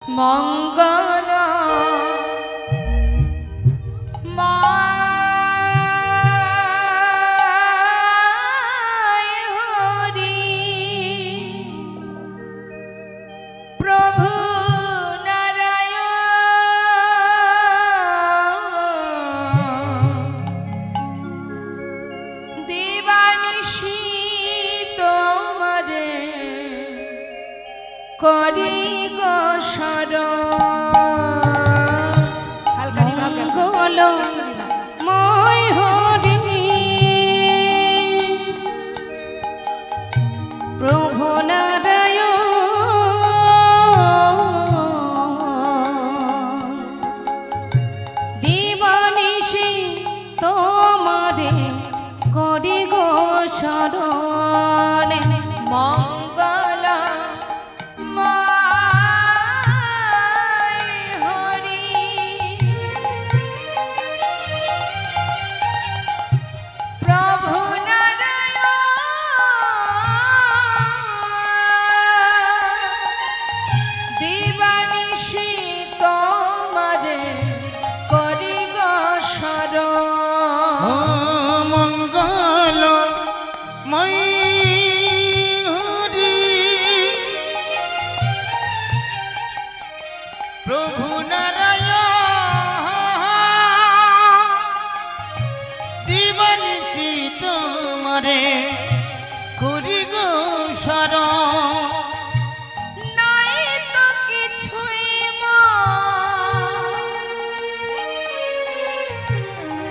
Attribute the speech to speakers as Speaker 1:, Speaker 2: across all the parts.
Speaker 1: মঙ্গল করি গো মঙ্গল মই হরি প্রভু নারায়ণ দিবানিশি তোমারে করি গো শরণ মঙ্গল
Speaker 2: প্রভু নারায়ণ দিবানিশি তোমারে করি গো শরণ
Speaker 1: নাই তো কিছুই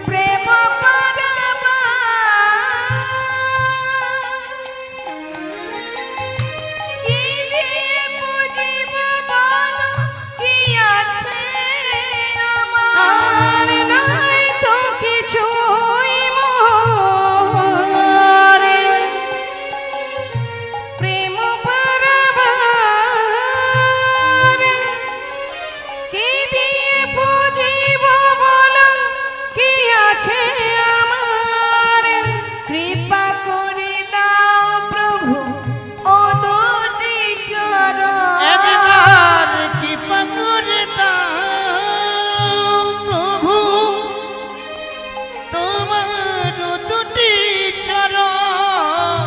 Speaker 1: প্রেম পারাবা কি দিয়ে বুঝিব বলো কি আছে আমার নাই তো কিছুই মোরে প্রেম পারাবার কি দিয়ে বুঝিব বলো কি আছে আমার কৃপা করে দাও প্রভু ও দুটি চরণ
Speaker 2: একবার কৃপা করে দাও প্রভু তোমার দুটি চরণ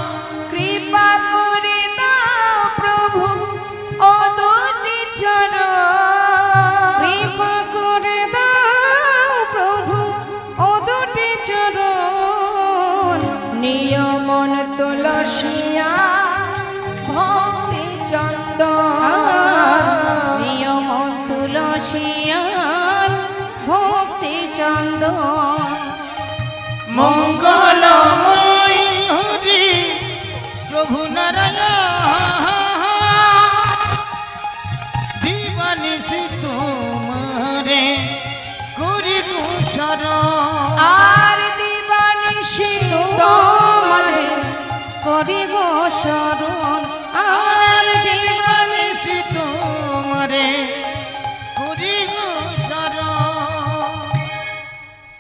Speaker 1: কৃপা করে দাও প্রভু ও দুটি চরণ কৃপা করে দাও প্রভু ও দুটি চরণ নিয়মন তুলসিয়া ভক্তি চন্দন নিয়মন তুলসিয়ার ভক্তি চন্দন
Speaker 2: মঙ্গলময় হরি প্রভু নারায়ণ দিবানিশি তোমারে করি গো শরণ
Speaker 1: আর দিবানিশি তোমারে করি গো শরণ